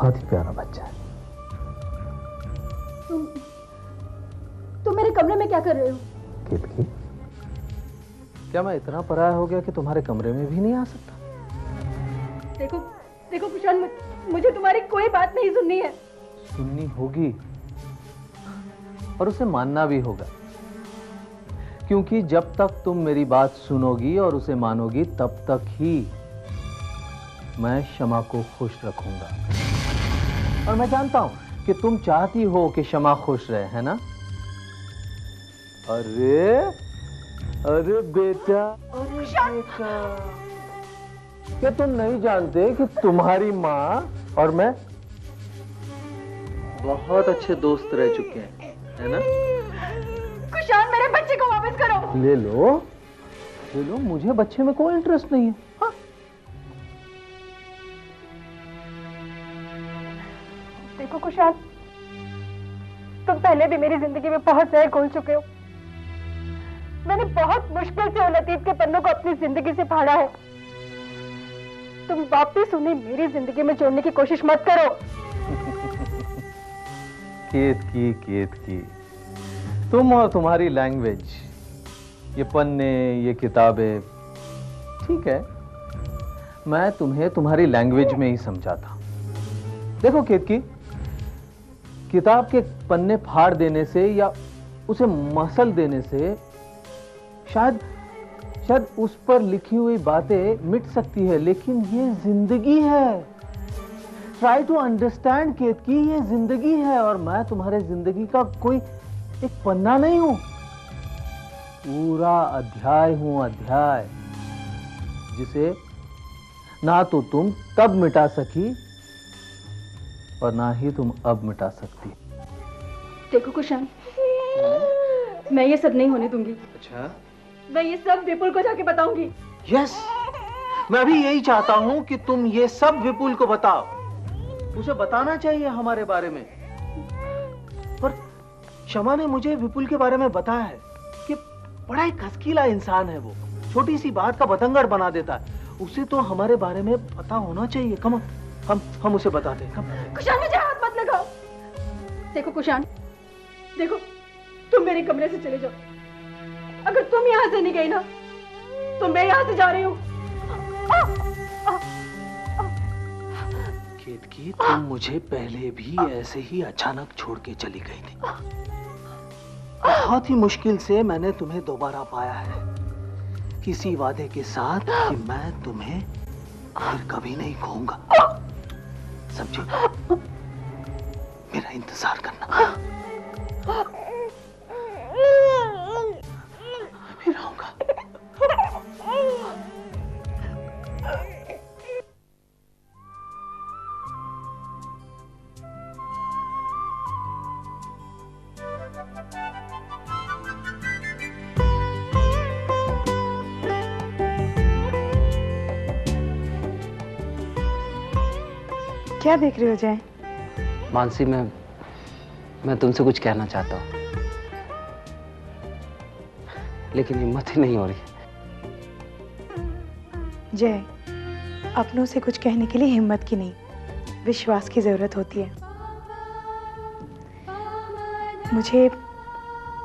बहुत ही प्यारा बच्चा है। तुम मेरे कमरे में क्या कर रहे हो? केतकी, क्या मैं इतना पराया हो गया कि तुम्हारे कमरे में भी नहीं आ सकता? देखो देखो कुशान, मुझे तुम्हारी कोई बात नहीं सुननी है। सुननी होगी और उसे मानना भी होगा, क्योंकि जब तक तुम मेरी बात सुनोगी और उसे मानोगी तब तक ही मैं शमा को खुश रखूंगा। और मैं जानता हूं कि तुम चाहती हो कि शमा खुश रहे, है ना? अरे अरे बेटा, अरे बेटा, क्या तुम नहीं जानते कि तुम्हारी माँ और मैं बहुत अच्छे दोस्त रह चुके हैं, है ना? कुशान, मेरे बच्चे को वापस करो। ले लो, मुझे बच्चे में कोई इंटरेस्ट नहीं है। हाँ? देखो कुशान, तुम पहले भी मेरी जिंदगी में बहुत जहर घोल चुके हो। मैंने बहुत मुश्किल से उन अतीत के पन्नों को अपनी जिंदगी से फाड़ा है। तुम वापिस उन्हें मेरी जिंदगी में जोड़ने की कोशिश मत करो। केतकी, तुम और तुम्हारी लैंग्वेज, ये पन्ने, ये किताबें, ठीक है, मैं तुम्हें तुम्हारी लैंग्वेज में ही समझाता। देखो केतकी, किताब के पन्ने फाड़ देने से या उसे मसल देने से शायद उस पर लिखी हुई बातें मिट सकती है, लेकिन ये जिंदगी है। ट्राई टू अंडरस्टैंड केतकी, ये जिंदगी है और मैं तुम्हारे जिंदगी का कोई एक पन्ना नहीं हूं, पूरा अध्याय हूं, अध्याय जिसे ना तो तुम तब मिटा सकी और ना ही तुम अब मिटा सकती। देखो कुशान, मैं ये सब नहीं होने दूंगी। अच्छा? मैं ये सब विपुल को जाके बताऊंगी। यस, मैं भी यही चाहता हूं कि तुम ये सब विपुल को बताओ। उसे बताना चाहिए हमारे बारे में। पर शमा ने मुझे विपुल के बारे में बताया है कि बड़ा ही खसकीला इंसान है वो, छोटी सी बात का बतंगड़ बना देता है। उसे तो हमारे बारे में पता होना चाहिए। कम हम उसे बताते हैं। कुशान, मुझे हाथ मत लगाओ। देखो कुशान, देखो, तुम मेरे कमरे से चले जाओ। अगर तुम यहाँ से नहीं गई ना, तो मैं यहाँ से जा रही हूँ। केतकी, तुम मुझे पहले भी ऐसे ही अचानक छोड़ के चली गई थी। बहुत ही मुश्किल से मैंने तुम्हें दोबारा पाया है, किसी वादे के साथ कि मैं तुम्हें फिर कभी नहीं खोऊंगा। समझी? मेरा इंतजार करना। फिर आऊंगा। क्या देख रहे हो जय? मानसी, मैं तुमसे कुछ कहना चाहता हूँ, लेकिन हिम्मत ही नहीं हो रही। जय, अपनों से कुछ कहने के लिए हिम्मत की नहीं, विश्वास की जरूरत होती है। मुझे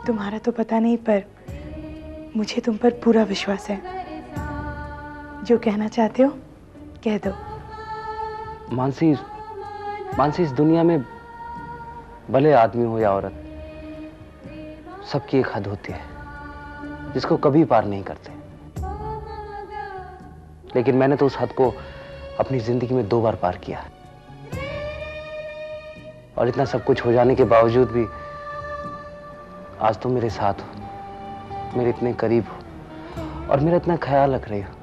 तुम्हारा तो पता नहीं, पर मुझे तुम पर पूरा विश्वास है। जो कहना चाहते हो कह दो। मानसी, इस दुनिया में भले आदमी हो या औरत, सबकी एक हद होती है जिसको कभी पार नहीं करते। लेकिन मैंने तो उस हद को अपनी जिंदगी में 2 बार पार किया, और इतना सब कुछ हो जाने के बावजूद भी आज तुम मेरे साथ हो, मेरे इतने करीब हो और मेरा इतना ख्याल रख रही हो।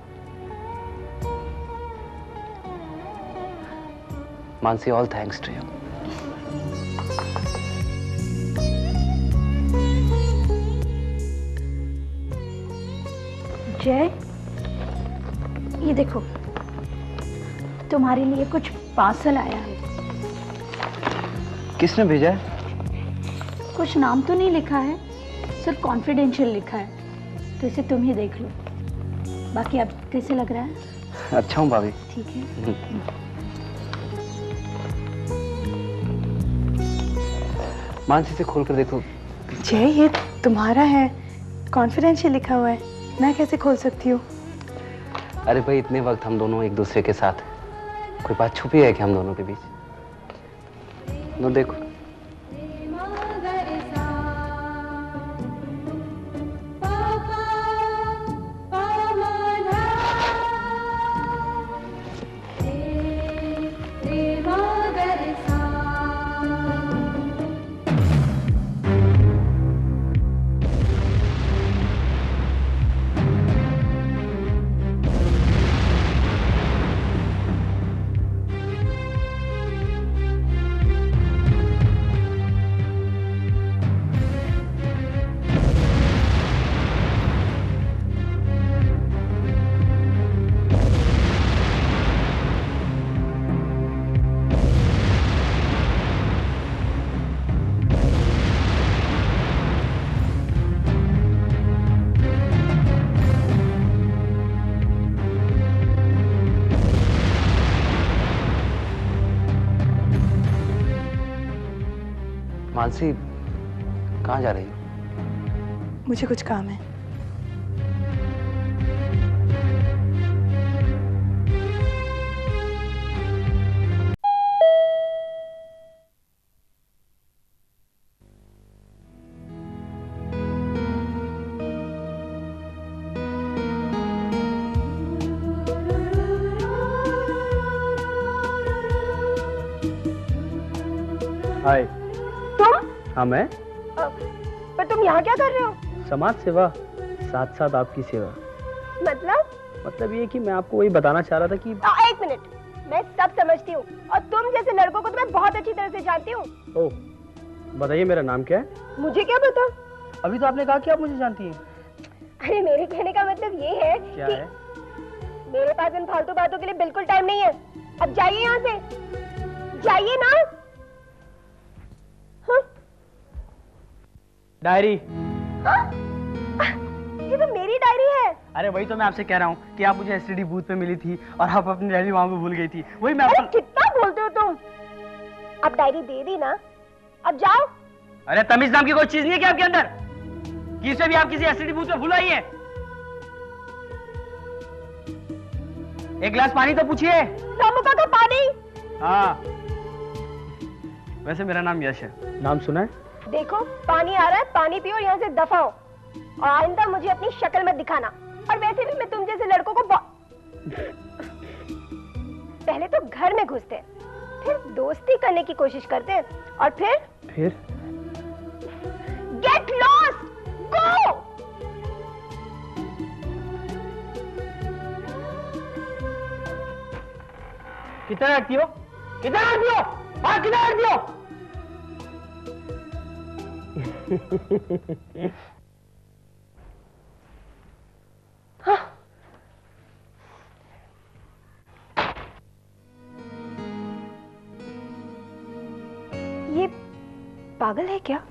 Mansi, all thanks to you. Jay, ये देखो, तुम्हारे लिए कुछ पार्सल आया है। किसने भेजा है? कुछ नाम तो नहीं लिखा है, सिर्फ कॉन्फिडेंशियल लिखा है, तो इसे तुम ही देख लो। बाकी अब कैसे लग रहा है? अच्छा हूँ भाभी। ठीक है। मानसी से खोल कर देखो। जय, ये तुम्हारा है, कॉन्फिडेंशियल लिखा हुआ है, मैं कैसे खोल सकती हूँ? अरे भाई, इतने वक्त हम दोनों एक दूसरे के साथ हैं, कोई बात छुपी है कि हम दोनों के बीच? लो देखो। मानसी, कहाँ जा रही हो? मुझे कुछ काम है। हाय। तुम? हाँ मैं। पर तुम यहाँ क्या कर रहे हो? समाज सेवा, साथ साथ आपकी सेवा। मतलब ये कि मैं आपको वही बताना चाह रहा था कि एक मिनट, मैं सब समझती हूँ और तुम जैसे लड़कों को तो मैं बहुत अच्छी तरह से जानती हूँ। ओह, बताइए मेरा नाम क्या है? मुझे क्या पता? अभी तो आपने कहा कि आप मुझे जानती हैं। अरे मेरे कहने का मतलब ये है क्या कि है? मेरे पास इन फालतू बातों के लिए बिल्कुल टाइम नहीं है। अब जाइए यहाँ से, जाइए ना। हाँ? डायरी। ये तो मेरी डायरी है। अरे वही तो मैं आपसे कह रहा हूँ कि आप मुझे एसटीडी बूथ पे मिली थी और आप अपनी डायरी वहां पे भूल गई थी। वही मैं अरे आपको... कितना बोलते हो तुम? अब डायरी दे दी ना, अब जाओ। अरे तमीज नाम की कोई चीज नहीं है क्या आपके अंदर कि इसे भी आप किसी एसटीडी बूथ पे भूल आई है? एक गिलास पानी तो पूछिए। नमुका का पानी। हाँ, वैसे मेरा नाम यश है। नाम सुना है? देखो, पानी आ रहा है, पानी पियो और यहाँ से दफा हो और आइंदा मुझे अपनी शक्ल मत दिखाना। और वैसे भी मैं तुम जैसे लड़कों को पहले तो घर में घुसते, फिर दोस्ती करने की कोशिश करते और फिर गेट लॉस्ट, गो। कितना रखती हो? कितना रखती हो? हाँ, कितना रखती हो? हाँ। ये पागल है क्या?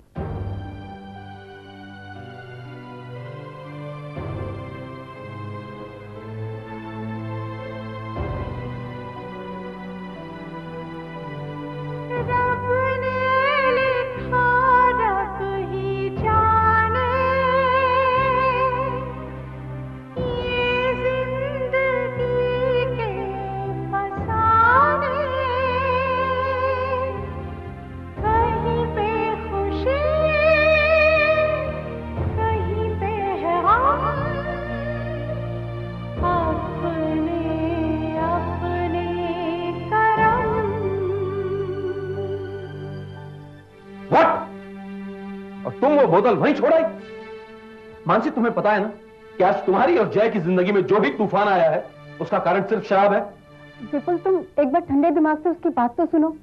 तुम वो बोतल वहीं छोड़ आई? मानसी, तुम्हें पता है ना कि आज तुम्हारी और जय की जिंदगी में जो भी तूफान आया है उसका कारण सिर्फ शराब है। विपुल, तुम एक बार ठंडे दिमाग से उसकी बात तो सुनो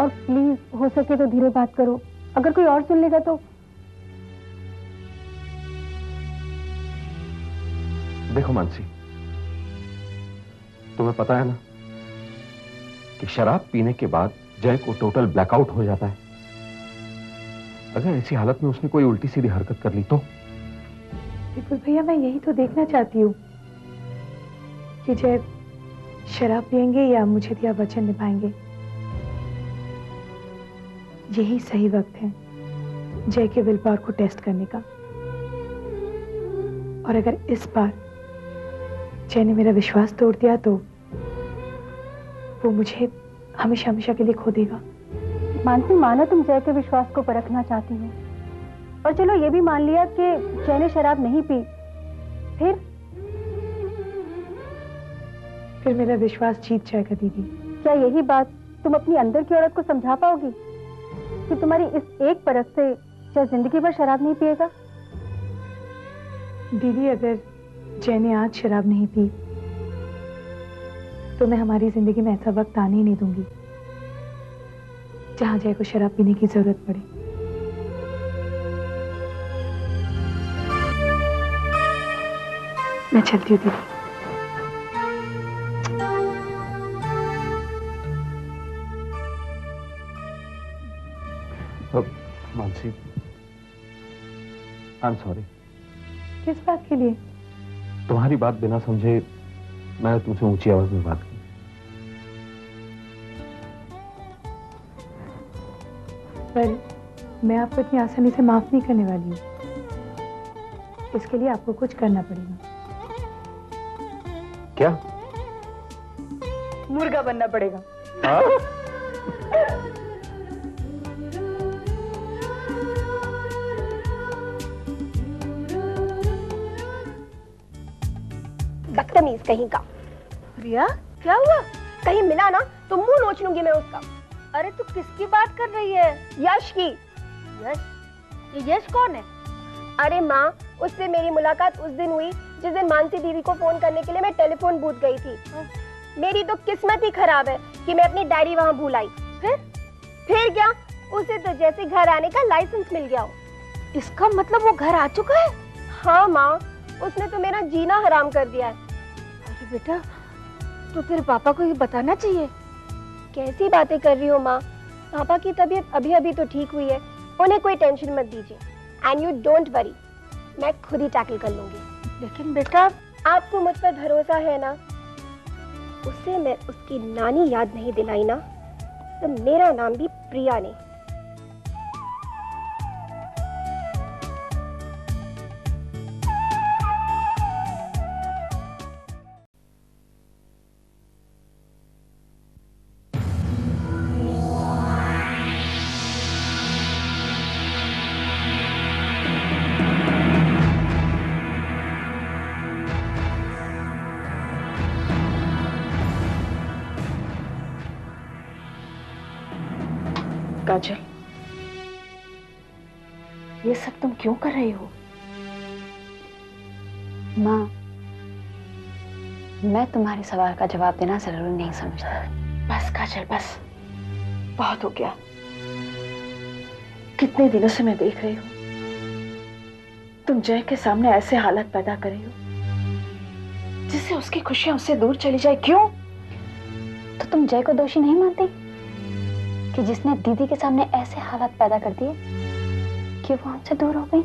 और प्लीज हो सके तो धीरे बात करो। अगर कोई और सुन लेगा तो। देखो मानसी, तुम्हें पता है ना कि शराब पीने के बाद जय को टोटल ब्लैकआउट हो जाता है। अगर ऐसी हालत में उसने कोई उल्टी सीधी हरकत कर ली तो? विपुल भैया, मैं यही तो देखना चाहती हूँ कि जय शराब पिएंगे या मुझे दिया वचन निभाएंगे। यही सही वक्त है जय के विल पावर को टेस्ट करने का। और अगर इस बार जय ने मेरा विश्वास तोड़ दिया तो वो मुझे हमेशा हमेशा के लिए खो देगा। मानसी, मानो तुम जय के विश्वास को परखना चाहती हो, और चलो ये भी मान लिया कि जय ने शराब नहीं पी, फिर मेरा विश्वास जीत जाएगा दीदी। क्या यही बात तुम अपनी अंदर की औरत को समझा पाओगी कि तुम्हारी इस एक परख से जय जिंदगी भर शराब नहीं पिएगा? दीदी, अगर जय ने आज शराब नहीं पी तो मैं हमारी जिंदगी में ऐसा वक्त आने ही नहीं दूंगी जहां जय को शराब पीने की जरूरत पड़े। मैं चलती हूँ दीदी। Mansi, I am sorry. किस बात के लिए? तुम्हारी बात बिना समझे मैंने तुमसे ऊंची आवाज में बात की। पर मैं आपको इतनी आसानी से माफ नहीं करने वाली हूँ। इसके लिए आपको कुछ करना पड़ेगा। क्या? मुर्गा बनना पड़ेगा। बदतमीज कहीं का। रिया, क्या हुआ? कहीं मिला ना तो मुंह नोच लूंगी मैं उसका। अरे तू किसकी बात कर रही है? यश की। यश? ये यश कौन है? अरे माँ, उससे मेरी मुलाकात उस दिन हुई जिस दिन मानसी दीदी को फोन करने के लिए मैं टेलीफोन बूथ गई थी। मेरी तो किस्मत ही खराब है कि मैं अपनी डायरी वहाँ भूल आई। फिर क्या, उसे तो जैसे घर आने का लाइसेंस मिल गया हो। इसका मतलब वो घर आ चुका है? हाँ माँ, उसने तो मेरा जीना हराम कर दिया है। अरे बेटा, तो तेरे पापा को ये बताना चाहिए। कैसी बातें कर रही हो माँ? पापा की तबीयत अभी अभी तो ठीक हुई है, उन्हें कोई टेंशन मत दीजिए। एंड यू डोंट वरी, मैं खुद ही टैकल कर लूंगी। लेकिन बेटा, आपको मुझ पर भरोसा है ना? उसे मैं उसकी नानी याद नहीं दिलाई ना तो मेरा नाम भी प्रिया नहीं। काजल, ये सब तुम क्यों कर रही हो? माँ, मैं तुम्हारे सवाल का जवाब देना जरूरी नहीं समझता। बस काजल, बस बहुत हो गया। कितने दिनों से मैं देख रही हूँ तुम जय के सामने ऐसे हालत पैदा कर रही हो जिससे उसकी खुशियां उससे दूर चली जाए। क्यों? तो तुम जय को दोषी नहीं मानती कि जिसने दीदी के सामने ऐसे हालात पैदा कर दिए कि वो हमसे दूर हो गई?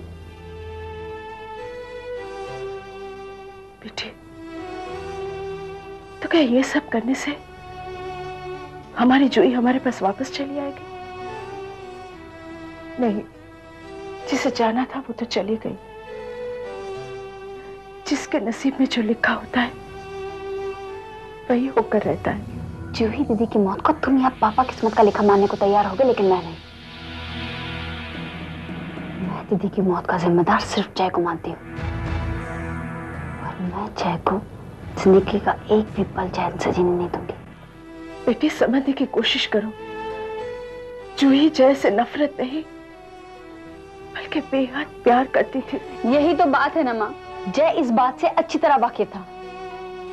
बेटी, तो क्या ये सब करने से हमारी जूही हमारे पास वापस चली आएगी? नहीं, जिसे जाना था वो तो चली गई। जिसके नसीब में जो लिखा होता है वही होकर रहता है। जूही दीदी की मौत को तुम या पापा किस्मत का लिखा मानने को तैयार हो गए, लेकिन मैं नहीं। मैं दीदी की मौत का जिम्मेदार सिर्फ जय को मानती हूँ, और मैं जय को जिंदगी का एक भी पल चैन से जीने नहीं दूंगी। बेटी, समझने की कोशिश करो। जूही जय से नफरत नहीं बल्कि बेहद प्यार करती थी। यही तो बात है ना माँ, जय इस बात से अच्छी तरह वाकिफ था,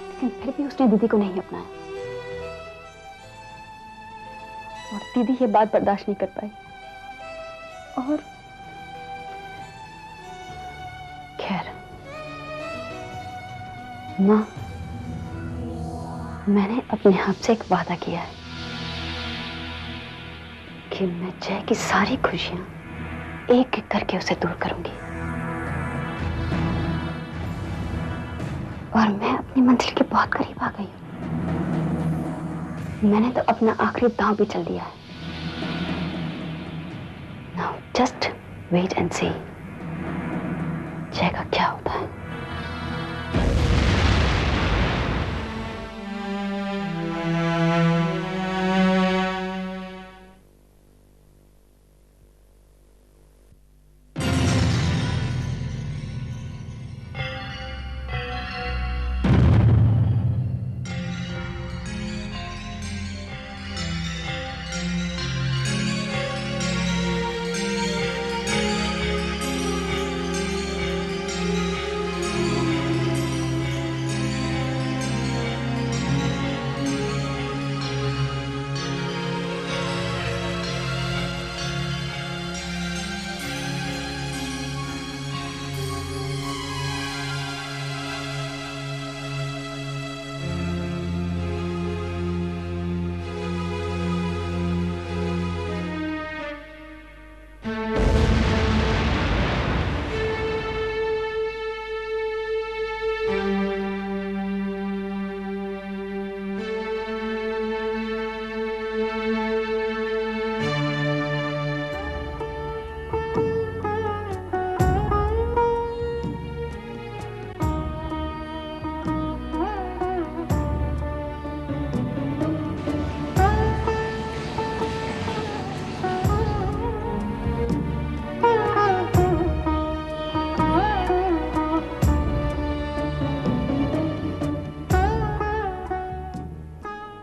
लेकिन फिर भी उसने दीदी को नहीं अपनाया, और दीदी ये बात बर्दाश्त नहीं कर पाई। और खैर माँ, मैंने अपने आप से एक वादा किया है कि मैं जय की सारी खुशियां एक एक करके उसे दूर करूंगी, और मैं अपनी मंजिल के बहुत करीब आ गई हूं। मैंने तो अपना आखिरी दांव भी चल दिया है। नाउ जस्ट वेट एंड सी जय का क्या होता है।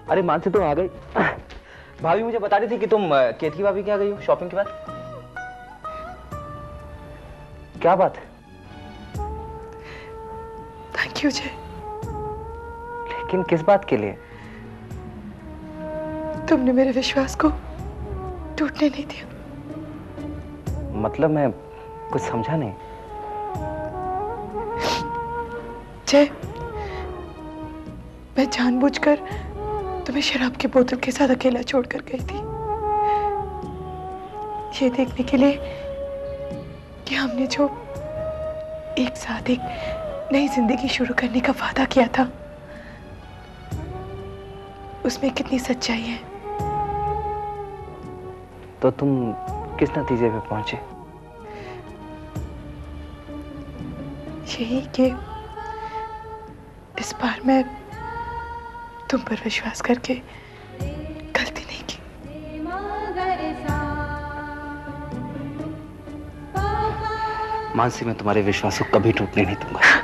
अरे मानसी तुम आ गई। भाभी मुझे बता रही थी कि तुम केतकी भाभी के यहाँ गई हो शॉपिंग के बाद। क्या बात है? थैंक यू जय। लेकिन किस बात के लिए? तुमने मेरे विश्वास को टूटने नहीं दिया। मतलब मैं कुछ समझा नहीं। जय, मैं जानबूझकर तुम्हें शराब की बोतल के साथ अकेला छोड़कर गई थी, ये देखने के लिए कि हमने जो एक साथ एक नई जिंदगी शुरू करने का वादा किया था उसमें कितनी सच्चाई है। तो तुम किस नतीजे पे पहुंचे? यही कि इस बार मैं तुम पर विश्वास करके गलती नहीं की। मानसी मैं तुम्हारे विश्वास को कभी टूटने नहीं दूंगा।